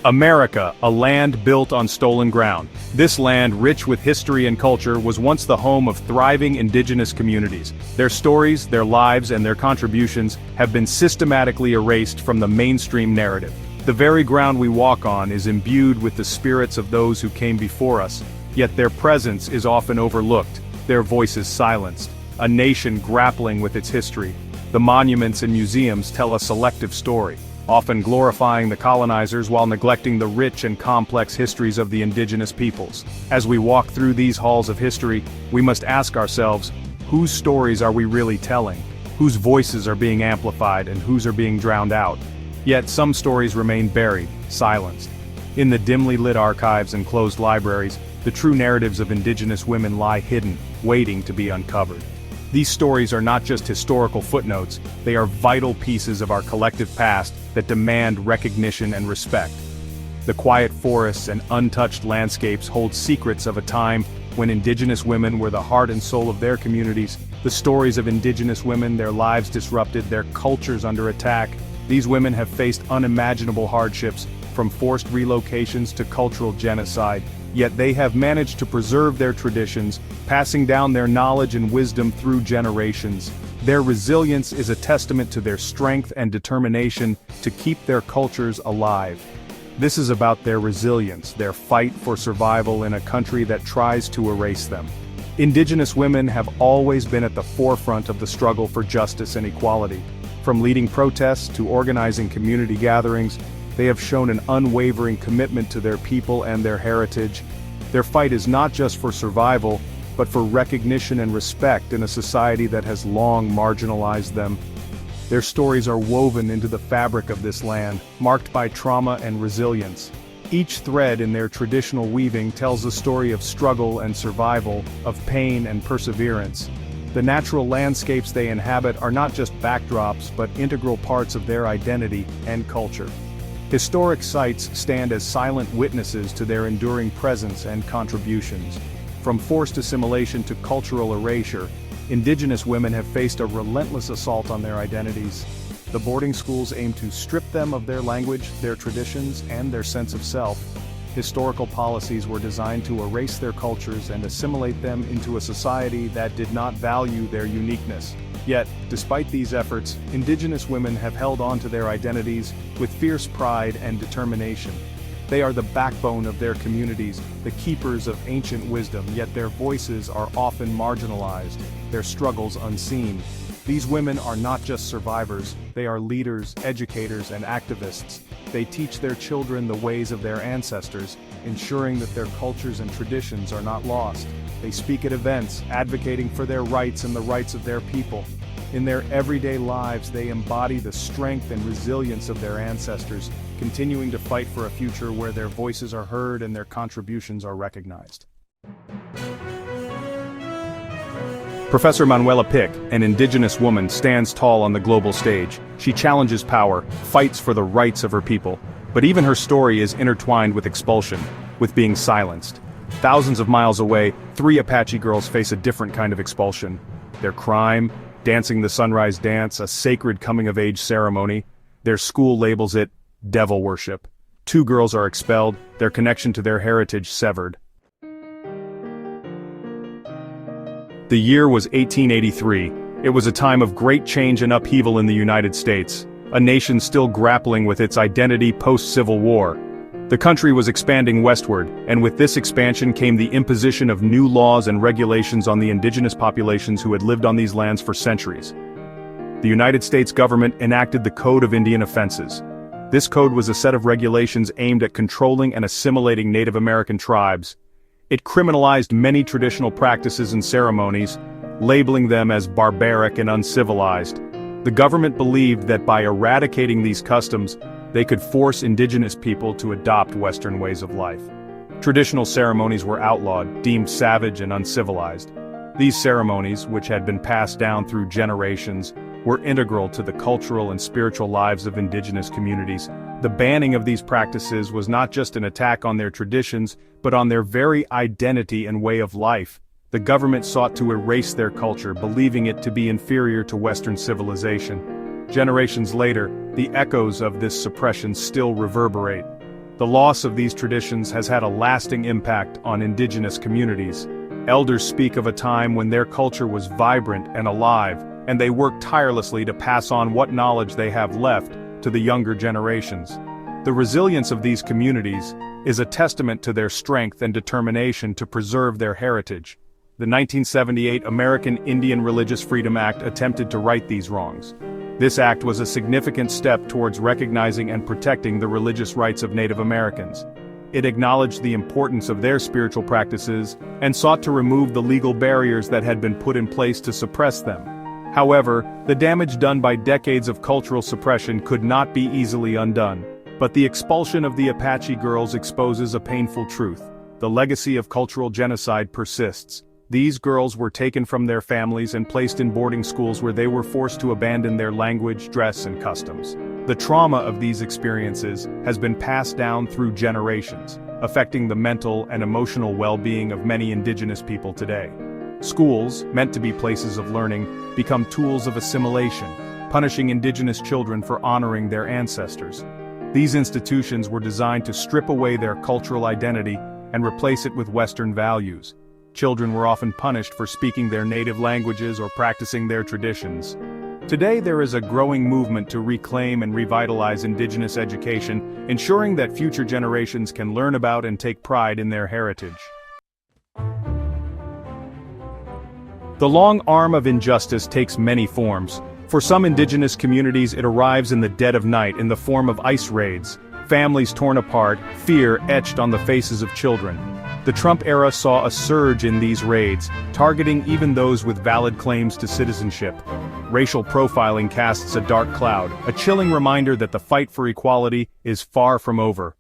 America, a land built on stolen ground. This land, rich with history and culture, was once the home of thriving indigenous communities. Their stories, their lives, and their contributions have been systematically erased from the mainstream narrative. The very ground we walk on is imbued with the spirits of those who came before us, yet their presence is often overlooked, their voices silenced. A nation grappling with its history. The monuments and museums tell a selective story, often glorifying the colonizers while neglecting the rich and complex histories of the indigenous peoples. As we walk through these halls of history, we must ask ourselves, whose stories are we really telling? Whose voices are being amplified and whose are being drowned out? Yet some stories remain buried, silenced. In the dimly lit archives and closed libraries, the true narratives of indigenous women lie hidden, waiting to be uncovered. These stories are not just historical footnotes, they are vital pieces of our collective past that demand recognition and respect. The quiet forests and untouched landscapes hold secrets of a time when indigenous women were the heart and soul of their communities. The stories of indigenous women, their lives disrupted, their cultures under attack. These women have faced unimaginable hardships, from forced relocations to cultural genocide, yet they have managed to preserve their traditions, passing down their knowledge and wisdom through generations. Their resilience is a testament to their strength and determination to keep their cultures alive. This is about their resilience, their fight for survival in a country that tries to erase them. Indigenous women have always been at the forefront of the struggle for justice and equality. From leading protests to organizing community gatherings, they have shown an unwavering commitment to their people and their heritage. Their fight is not just for survival, but for recognition and respect in a society that has long marginalized them. Their stories are woven into the fabric of this land, marked by trauma and resilience. Each thread in their traditional weaving tells a story of struggle and survival, of pain and perseverance. The natural landscapes they inhabit are not just backdrops but integral parts of their identity and culture. Historic sites stand as silent witnesses to their enduring presence and contributions. From forced assimilation to cultural erasure, indigenous women have faced a relentless assault on their identities. The boarding schools aim to strip them of their language, their traditions, and their sense of self. Historical policies were designed to erase their cultures and assimilate them into a society that did not value their uniqueness. Yet, despite these efforts, indigenous women have held on to their identities with fierce pride and determination. They are the backbone of their communities, the keepers of ancient wisdom, yet their voices are often marginalized, their struggles unseen. These women are not just survivors, they are leaders, educators, and activists. They teach their children the ways of their ancestors, ensuring that their cultures and traditions are not lost. They speak at events, advocating for their rights and the rights of their people. In their everyday lives, they embody the strength and resilience of their ancestors, continuing to fight for a future where their voices are heard and their contributions are recognized. Professor Manuela Pick, an indigenous woman, stands tall on the global stage. She challenges power, fights for the rights of her people. But even her story is intertwined with expulsion, with being silenced. Thousands of miles away, 3 Apache girls face a different kind of expulsion. Their crime, dancing the sunrise dance, a sacred coming-of-age ceremony. Their school labels it devil worship. 2 girls are expelled, their connection to their heritage severed. The year was 1883. It was a time of great change and upheaval in the United States, a nation still grappling with its identity post-Civil War. The country was expanding westward, and with this expansion came the imposition of new laws and regulations on the indigenous populations who had lived on these lands for centuries. The United States government enacted the Code of Indian Offenses. This code was a set of regulations aimed at controlling and assimilating Native American tribes. It criminalized many traditional practices and ceremonies, labeling them as barbaric and uncivilized. The government believed that by eradicating these customs, they could force indigenous people to adopt Western ways of life. Traditional ceremonies were outlawed, deemed savage and uncivilized. These ceremonies, which had been passed down through generations, were integral to the cultural and spiritual lives of indigenous communities. The banning of these practices was not just an attack on their traditions, but on their very identity and way of life. The government sought to erase their culture, believing it to be inferior to Western civilization. Generations later, the echoes of this suppression still reverberate. The loss of these traditions has had a lasting impact on indigenous communities. Elders speak of a time when their culture was vibrant and alive, and they worked tirelessly to pass on what knowledge they have left to the younger generations. The resilience of these communities is a testament to their strength and determination to preserve their heritage. The 1978 American Indian Religious Freedom Act attempted to right these wrongs. This act was a significant step towards recognizing and protecting the religious rights of Native Americans. It acknowledged the importance of their spiritual practices and sought to remove the legal barriers that had been put in place to suppress them. However, the damage done by decades of cultural suppression could not be easily undone. But the expulsion of the Apache girls exposes a painful truth. The legacy of cultural genocide persists. These girls were taken from their families and placed in boarding schools where they were forced to abandon their language, dress, and customs. The trauma of these experiences has been passed down through generations, affecting the mental and emotional well-being of many indigenous people today. Schools, meant to be places of learning, become tools of assimilation, punishing indigenous children for honoring their ancestors. These institutions were designed to strip away their cultural identity and replace it with Western values. Children were often punished for speaking their native languages or practicing their traditions. Today there is a growing movement to reclaim and revitalize indigenous education, ensuring that future generations can learn about and take pride in their heritage. The long arm of injustice takes many forms. For some indigenous communities it arrives in the dead of night in the form of ice raids, families torn apart, fear etched on the faces of children. The Trump era saw a surge in these raids, targeting even those with valid claims to citizenship. Racial profiling casts a dark cloud, a chilling reminder that the fight for equality is far from over.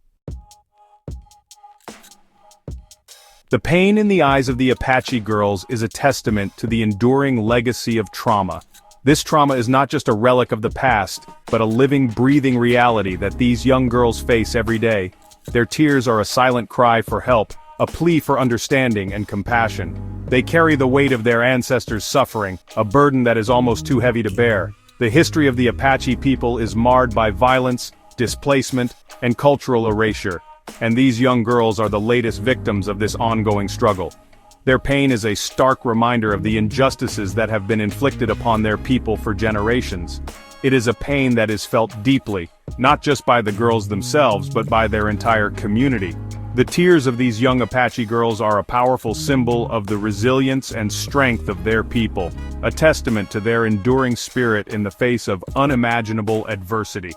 The pain in the eyes of the Apache girls is a testament to the enduring legacy of trauma. This trauma is not just a relic of the past, but a living, breathing reality that these young girls face every day. Their tears are a silent cry for help, a plea for understanding and compassion. They carry the weight of their ancestors' suffering, a burden that is almost too heavy to bear. The history of the Apache people is marred by violence, displacement, and cultural erasure, and these young girls are the latest victims of this ongoing struggle. Their pain is a stark reminder of the injustices that have been inflicted upon their people for generations. It is a pain that is felt deeply, not just by the girls themselves but by their entire community. The tears of these young Apache girls are a powerful symbol of the resilience and strength of their people, a testament to their enduring spirit in the face of unimaginable adversity.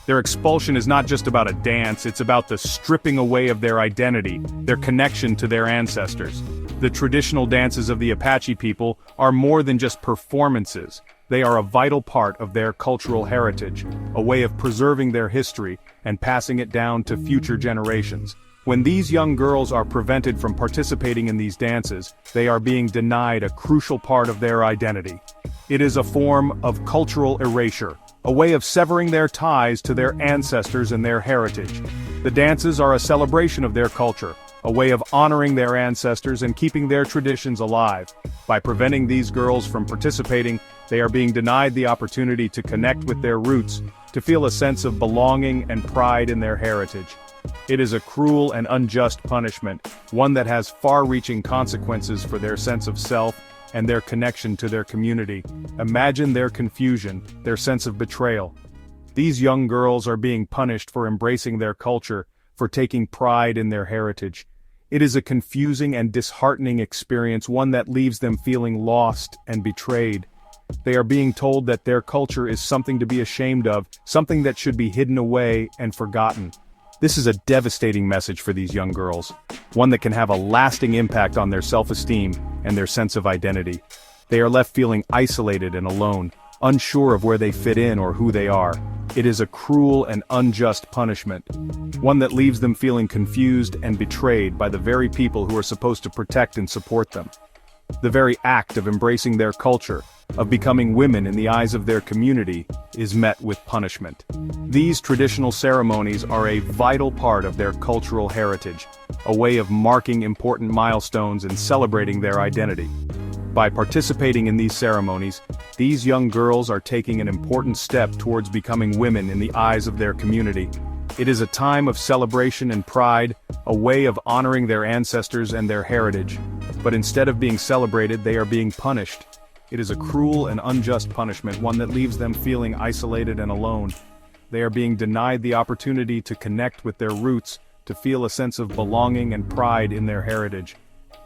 Their expulsion is not just about a dance, it's about the stripping away of their identity, their connection to their ancestors. The traditional dances of the Apache people are more than just performances. They are a vital part of their cultural heritage, a way of preserving their history and passing it down to future generations. When these young girls are prevented from participating in these dances, they are being denied a crucial part of their identity. It is a form of cultural erasure, a way of severing their ties to their ancestors and their heritage. The dances are a celebration of their culture, a way of honoring their ancestors and keeping their traditions alive. By preventing these girls from participating, they are being denied the opportunity to connect with their roots, to feel a sense of belonging and pride in their heritage. It is a cruel and unjust punishment, one that has far-reaching consequences for their sense of self and their connection to their community. Imagine their confusion, their sense of betrayal. These young girls are being punished for embracing their culture, for taking pride in their heritage. It is a confusing and disheartening experience, one that leaves them feeling lost and betrayed. They are being told that their culture is something to be ashamed of, something that should be hidden away and forgotten. This is a devastating message for these young girls, one that can have a lasting impact on their self-esteem and their sense of identity. They are left feeling isolated and alone, unsure of where they fit in or who they are. It is a cruel and unjust punishment, one that leaves them feeling confused and betrayed by the very people who are supposed to protect and support them. The very act of embracing their culture, of becoming women in the eyes of their community, is met with punishment. These traditional ceremonies are a vital part of their cultural heritage, a way of marking important milestones and celebrating their identity. By participating in these ceremonies, these young girls are taking an important step towards becoming women in the eyes of their community. It is a time of celebration and pride, a way of honoring their ancestors and their heritage. But instead of being celebrated, they are being punished. It is a cruel and unjust punishment, one that leaves them feeling isolated and alone. They are being denied the opportunity to connect with their roots, to feel a sense of belonging and pride in their heritage.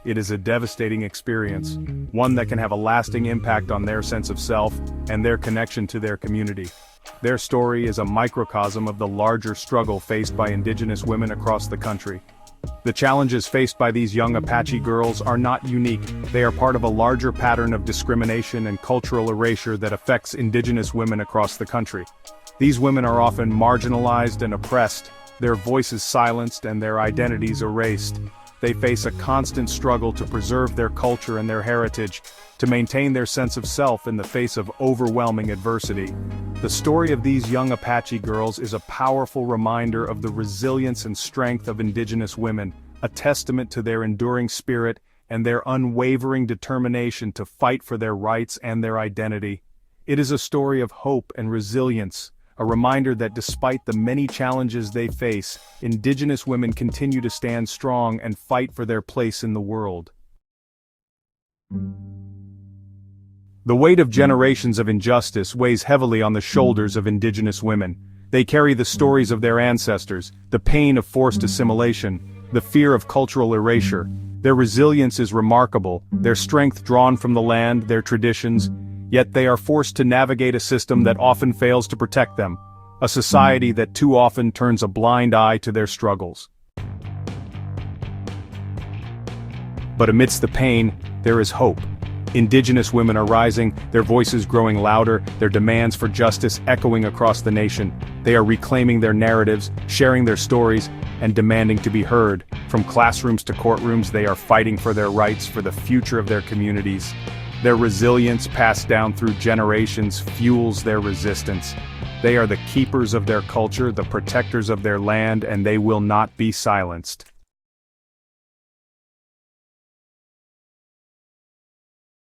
It is a devastating experience, one that can have a lasting impact on their sense of self and their connection to their community. Their story is a microcosm of the larger struggle faced by Indigenous women across the country. The challenges faced by these young Apache girls are not unique. They are part of a larger pattern of discrimination and cultural erasure that affects Indigenous women across the country. These women are often marginalized and oppressed, their voices silenced and their identities erased. They face a constant struggle to preserve their culture and their heritage, to maintain their sense of self in the face of overwhelming adversity. The story of these young Apache girls is a powerful reminder of the resilience and strength of Indigenous women, a testament to their enduring spirit and their unwavering determination to fight for their rights and their identity. It is a story of hope and resilience, a reminder that despite the many challenges they face, Indigenous women continue to stand strong and fight for their place in the world. The weight of generations of injustice weighs heavily on the shoulders of Indigenous women. They carry the stories of their ancestors, the pain of forced assimilation, the fear of cultural erasure. Their resilience is remarkable, their strength drawn from the land, their traditions, yet they are forced to navigate a system that often fails to protect them, a society that too often turns a blind eye to their struggles. But amidst the pain, there is hope. Indigenous women are rising, their voices growing louder, their demands for justice echoing across the nation. They are reclaiming their narratives, sharing their stories, and demanding to be heard. From classrooms to courtrooms, they are fighting for their rights, for the future of their communities. Their resilience, passed down through generations, fuels their resistance. They are the keepers of their culture, the protectors of their land, and they will not be silenced.